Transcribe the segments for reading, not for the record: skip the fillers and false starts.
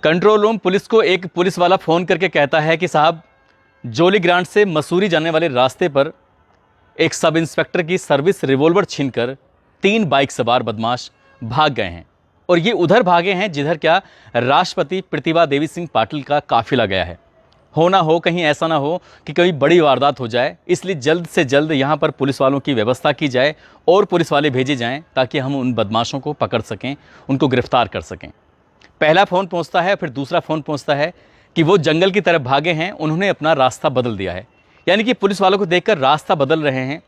Control room police को एक police वाला फ़ोन करके कहता है कि साहब, जोली ग्रांट से मसूरी जाने वाले रास्ते पर एक सब इंस्पेक्टर की सर्विस रिवॉल्वर छीनकर 3 बाइक सवार बदमाश भाग गए हैं। और ये उधर भागे हैं जिधर क्या राष्ट्रपति प्रतिभा देवी सिंह पाटिल का काफिला गया है। हो ना हो, कहीं ऐसा ना हो कि कोई बड़ी वारदात हो जाए, इसलिए जल्द से जल्द यहाँ पर पुलिस वालों की व्यवस्था की जाए और पुलिस वाले भेजे जाएं ताकि हम उन बदमाशों को पकड़ सकें, उनको गिरफ्तार कर सकें। पहला फ़ोन पहुँचता है, फिर दूसरा फ़ोन पहुँचता है कि वो जंगल की तरफ भागे हैं, उन्होंने अपना रास्ता बदल दिया है। यानी कि पुलिस वालों को देखकर रास्ता बदल रहे हैं।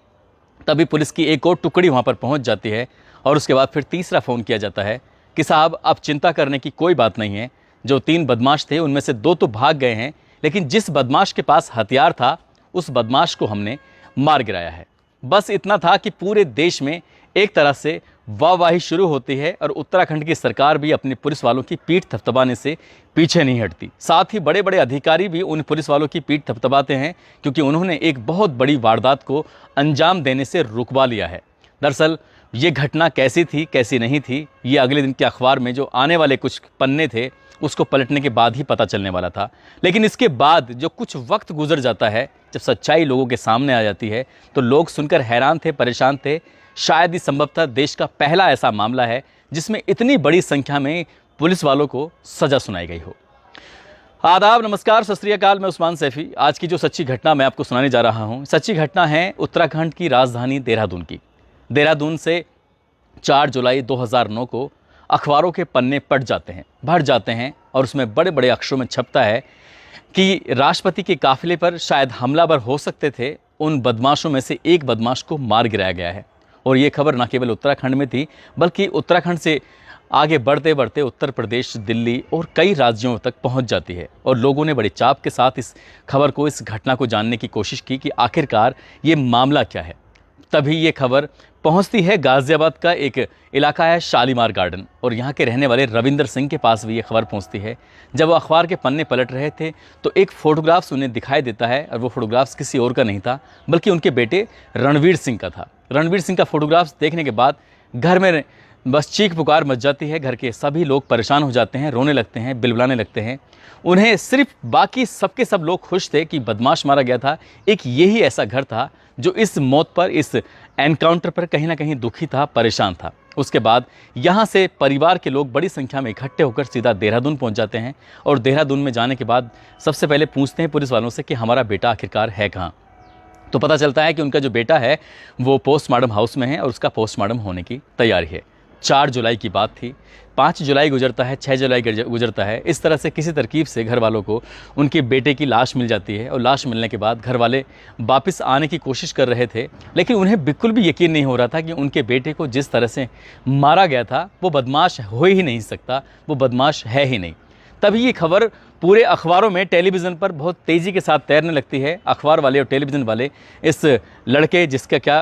तभी पुलिस की एक और टुकड़ी वहाँ पर पहुँच जाती है और उसके बाद फिर तीसरा फ़ोन किया जाता है कि साहब, अब चिंता करने की कोई बात नहीं है। जो 3 बदमाश थे उनमें से 2 तो भाग गए हैं, लेकिन जिस बदमाश के पास हथियार था उस बदमाश को हमने मार गिराया है। बस इतना था कि पूरे देश में एक तरह से वाहवाही शुरू होती है और उत्तराखंड की सरकार भी अपने पुलिस वालों की पीठ थपथपाने से पीछे नहीं हटती। साथ ही बड़े बड़े अधिकारी भी उन पुलिस वालों की पीठ थपथपाते हैं, क्योंकि उन्होंने एक बहुत बड़ी वारदात को अंजाम देने से रुकवा लिया है। दरअसल ये घटना कैसी थी, कैसी नहीं थी, ये अगले दिन के अखबार में जो आने वाले कुछ पन्ने थे उसको पलटने के बाद ही पता चलने वाला था। लेकिन इसके बाद जो कुछ वक्त गुजर जाता है, जब सच्चाई लोगों के सामने आ जाती है, तो लोग सुनकर हैरान थे, परेशान थे। शायद ही संभवतः देश का पहला ऐसा मामला है जिसमें इतनी बड़ी संख्या में पुलिस वालों को सजा सुनाई गई हो। आदाब, नमस्कार, सत श्री अकाल। मैं उस्मान सैफी। आज की जो सच्ची घटना मैं आपको सुनाने जा रहा हूँ, सच्ची घटना है उत्तराखंड की राजधानी देहरादून की। देहरादून से 4 जुलाई 2009 को अखबारों के पन्ने पट जाते हैं, भर जाते हैं और उसमें बड़े बड़े अक्षरों में छपता है कि राष्ट्रपति के काफिले पर शायद हमलावर हो सकते थे, उन बदमाशों में से एक बदमाश को मार गिराया गया है। और ये खबर न केवल उत्तराखंड में थी, बल्कि उत्तराखंड से आगे बढ़ते बढ़ते उत्तर प्रदेश, दिल्ली और कई राज्यों तक पहुंच जाती है। और लोगों ने बड़े चाव के साथ इस खबर को, इस घटना को जानने की कोशिश की कि आखिरकार ये मामला क्या है। तभी ये खबर पहुंचती है गाज़ियाबाद का एक इलाका है शालीमार गार्डन, और यहाँ के रहने वाले रविंदर सिंह के पास भी ये खबर पहुंचती है। जब वो अखबार के पन्ने पलट रहे थे तो एक फ़ोटोग्राफ्स उन्हें दिखाई देता है, और वो फ़ोटोग्राफ्स किसी और का नहीं था बल्कि उनके बेटे रणवीर सिंह का था। रणवीर सिंह का फ़ोटोग्राफ्स देखने के बाद घर में बस चीख पुकार मच जाती है। घर के सभी लोग परेशान हो जाते हैं, रोने लगते हैं, बिलबिलाने लगते हैं। उन्हें सिर्फ, बाकी सबके सब लोग खुश थे कि बदमाश मारा गया था। एक यही ऐसा घर था जो इस मौत पर, इस एनकाउंटर पर कहीं ना कहीं दुखी था, परेशान था। उसके बाद यहाँ से परिवार के लोग बड़ी संख्या में इकट्ठे होकर सीधा देहरादून पहुँच जाते हैं। और देहरादून में जाने के बाद सबसे पहले पूछते हैं पुलिस वालों से कि हमारा बेटा आखिरकार है कहाँ। तो पता चलता है कि उनका जो बेटा है वो पोस्टमार्टम हाउस में है और उसका पोस्टमार्टम होने की तैयारी है। 4 जुलाई की बात थी, 5 जुलाई गुजरता है, 6 जुलाई गुजरता है। इस तरह से किसी तरकीब से घर वालों को उनके बेटे की लाश मिल जाती है। और लाश मिलने के बाद घर वाले वापस आने की कोशिश कर रहे थे, लेकिन उन्हें बिल्कुल भी यकीन नहीं हो रहा था कि उनके बेटे को जिस तरह से मारा गया था वो बदमाश हो ही नहीं सकता, वो बदमाश है ही नहीं। तभी ये खबर पूरे अखबारों में, टेलीविज़न पर बहुत तेज़ी के साथ तैरने लगती है। अखबार वाले और टेलीविज़न वाले इस लड़के जिसका क्या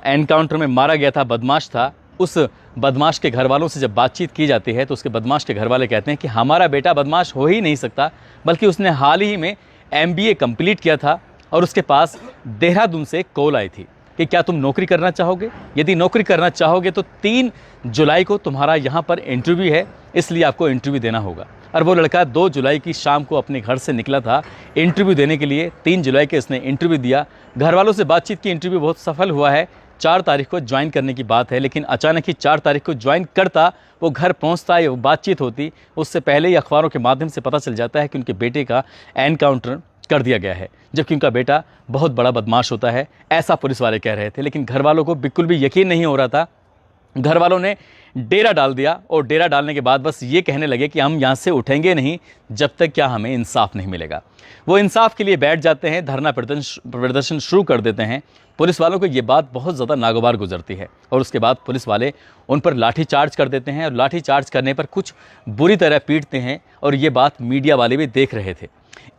एनकाउंटर में मारा गया था, बदमाश था, उस बदमाश के घर वालों से जब बातचीत की जाती है तो उसके बदमाश के घर वाले कहते हैं कि हमारा बेटा बदमाश हो ही नहीं सकता, बल्कि उसने हाल ही में MBA कंप्लीट किया था और उसके पास देहरादून से कॉल आई थी कि क्या तुम नौकरी करना चाहोगे। यदि नौकरी करना चाहोगे तो 3 जुलाई को तुम्हारा यहाँ पर इंटरव्यू है, इसलिए आपको इंटरव्यू देना होगा। और वो लड़का 2 जुलाई की शाम को अपने घर से निकला था इंटरव्यू देने के लिए। 3 जुलाई के इसने इंटरव्यू दिया, घर वालों से बातचीत की, इंटरव्यू बहुत सफल हुआ है। 4 तारीख को ज्वाइन करने की बात है, लेकिन अचानक ही 4 तारीख को ज्वाइन करता, वो घर पहुंचता है, वो बातचीत होती, उससे पहले ही अखबारों के माध्यम से पता चल जाता है कि उनके बेटे का एनकाउंटर कर दिया गया है, जबकि उनका बेटा बहुत बड़ा बदमाश होता है, ऐसा पुलिस वाले कह रहे थे। लेकिन घर वालों को बिल्कुल भी यकीन नहीं हो रहा था। घर वालों ने डेरा डाल दिया और डेरा डालने के बाद बस ये कहने लगे कि हम यहाँ से उठेंगे नहीं जब तक क्या हमें इंसाफ नहीं मिलेगा। वो इंसाफ के लिए बैठ जाते हैं, धरना प्रदर्शन शुरू कर देते हैं। पुलिस वालों को ये बात बहुत ज़्यादा नागवार गुजरती है और उसके बाद पुलिस वाले उन पर लाठी चार्ज कर देते हैं और लाठी चार्ज करने पर कुछ बुरी तरह पीटते हैं। और ये बात मीडिया वाले भी देख रहे थे।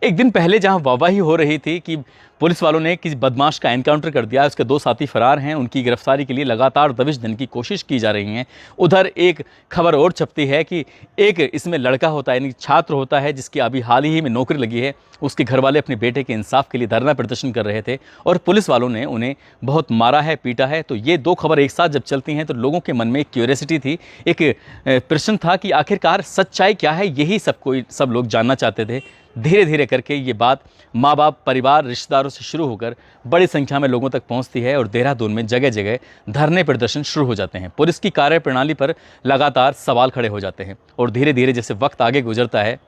एक दिन पहले जहां वाहवाही हो रही थी कि पुलिस वालों ने किसी बदमाश का एनकाउंटर कर दिया, उसके 2 साथी फरार हैं, उनकी गिरफ्तारी के लिए लगातार दबिश देने की कोशिश की जा रही है। उधर एक खबर और छपती है कि एक इसमें लड़का होता है, यानी छात्र होता है जिसकी अभी हाल ही में नौकरी लगी है, उसके घर वाले अपने बेटे के इंसाफ के लिए धरना प्रदर्शन कर रहे थे और पुलिस वालों ने उन्हें बहुत मारा है, पीटा है। तो ये 2 खबर एक साथ जब चलती हैं तो लोगों के मन में एक क्यूरियोसिटी थी, एक प्रश्न था कि आखिरकार सच्चाई क्या है, यही सब लोग जानना चाहते थे। धीरे धीरे करके ये बात माँ बाप, परिवार, रिश्तेदारों से शुरू होकर बड़ी संख्या में लोगों तक पहुंचती है और देहरादून में जगह जगह धरने प्रदर्शन शुरू हो जाते हैं। पुलिस की कार्यप्रणाली पर लगातार सवाल खड़े हो जाते हैं और धीरे धीरे जैसे वक्त आगे गुजरता है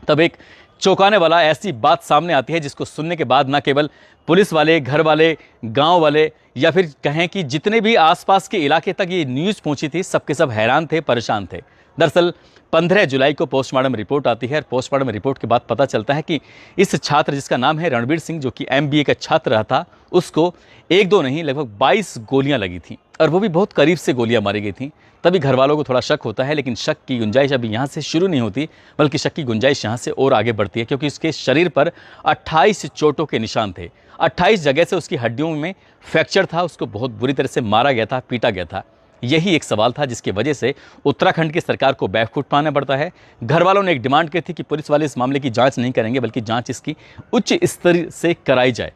तब एक चौंकाने वाला ऐसी बात सामने आती है जिसको सुनने के बाद न केवल पुलिस वाले, घर वाले, गांव वाले या फिर कहें कि जितने भी आसपास के इलाके तक ये न्यूज़ पहुंची थी, सबके सब हैरान थे, परेशान थे। दरअसल 15 जुलाई को पोस्टमार्टम रिपोर्ट आती है और पोस्टमार्टम रिपोर्ट के बाद पता चलता है कि इस छात्र जिसका नाम है रणवीर सिंह, जो कि MBA का छात्र रहा था, उसको 1-2 नहीं लगभग 22 गोलियां लगी थीं और वो भी बहुत करीब से गोलियां मारी गई थीं। तभी घर वालों को थोड़ा शक होता है, लेकिन शक की गुंजाइश अभी यहाँ से शुरू नहीं होती, बल्कि शक की गुंजाइश यहाँ से और आगे बढ़ती है, क्योंकि उसके शरीर पर 28 चोटों के निशान थे। 28 जगह से उसकी हड्डियों में फ्रैक्चर था, उसको बहुत बुरी तरह से मारा गया था, पीटा गया था। यही एक सवाल था जिसकी वजह से उत्तराखंड की सरकार को बैकफुट पाना पड़ता है। घर वालों ने एक डिमांड की थी कि पुलिस वाले इस मामले की जांच नहीं करेंगे, बल्कि जांच इसकी उच्च स्तर से कराई जाए।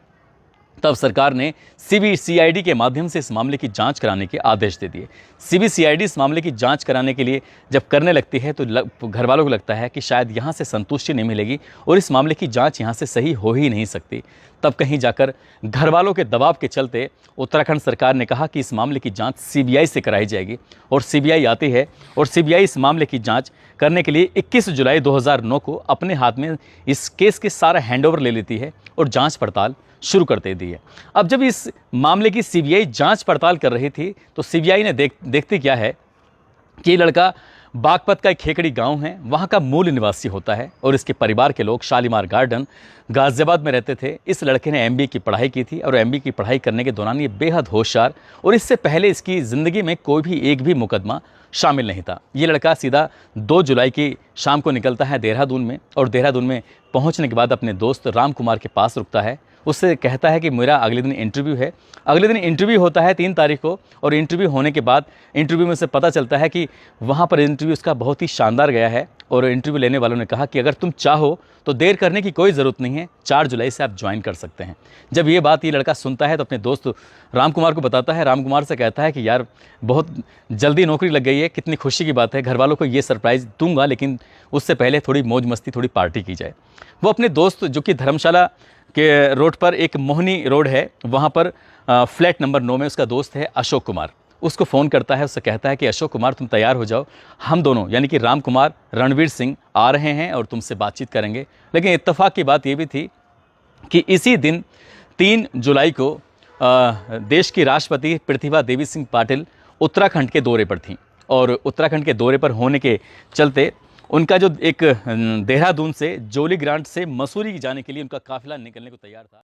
तब सरकार ने CBCID के माध्यम से इस मामले की जांच कराने के आदेश दे दिए। CBCID इस मामले की जांच कराने के लिए जब करने लगती है तो घर वालों को लगता है कि शायद यहाँ से संतुष्टि नहीं मिलेगी और इस मामले की जांच यहाँ से सही हो ही नहीं सकती। तब कहीं जाकर घर वालों के दबाव के चलते उत्तराखंड सरकार ने कहा कि इस मामले की जांच CBI से कराई जाएगी और CBI आती है और CBI इस मामले की जांच करने के लिए 21 जुलाई 2009 को अपने हाथ में इस केस के सारा हैंडओवर ले लेती है और जांच पड़ताल शुरू कर देती है। अब जब इस मामले की CBI जांच पड़ताल कर रही थी तो CBI ने देखती क्या है कि ये लड़का बागपत का एक खेकड़ी गांव है, वहाँ का मूल निवासी होता है और इसके परिवार के लोग शालीमार गार्डन गाजियाबाद में रहते थे। इस लड़के ने MBA की पढ़ाई की थी और MBA की पढ़ाई करने के दौरान ये बेहद होशियार और इससे पहले इसकी ज़िंदगी में कोई भी एक भी मुकदमा शामिल नहीं था। ये लड़का सीधा 2 जुलाई की शाम को निकलता है देहरादून में और देहरादून में पहुंचने के बाद अपने दोस्त राम कुमार के पास रुकता है। उससे कहता है कि मेरा अगले दिन इंटरव्यू है। अगले दिन इंटरव्यू होता है 3 तारीख को और इंटरव्यू होने के बाद इंटरव्यू में से पता चलता है कि वहाँ पर इंटरव्यू उसका बहुत ही शानदार गया है और इंटरव्यू लेने वालों ने कहा कि अगर तुम चाहो तो देर करने की कोई ज़रूरत नहीं है, 4 जुलाई से आप ज्वाइन कर सकते हैं। जब ये बात ये लड़का सुनता है तो अपने दोस्त राम कुमार को बताता है। राम कुमार से कहता है कि यार बहुत जल्दी नौकरी लग गई है, कितनी खुशी की बात है, घर वालों को ये सरप्राइज़ दूंगा, लेकिन उससे पहले थोड़ी मौज मस्ती, थोड़ी पार्टी की जाए। वो अपने दोस्त जो कि धर्मशाला के रोड पर एक मोहनी रोड है, वहाँ पर फ्लैट नंबर 9 में उसका दोस्त है अशोक कुमार, उसको फ़ोन करता है। उससे कहता है कि अशोक कुमार तुम तैयार हो जाओ, हम दोनों यानी कि राम कुमार, रणवीर सिंह आ रहे हैं और तुमसे बातचीत करेंगे। लेकिन इत्तेफाक की बात ये भी थी कि इसी दिन 3 जुलाई को देश की राष्ट्रपति प्रतिभा देवी सिंह पाटिल उत्तराखंड के दौरे पर थीं और उत्तराखंड के दौरे पर होने के चलते उनका जो एक देहरादून से जोली ग्रांट से मसूरी जाने के लिए उनका काफिला निकलने को तैयार था।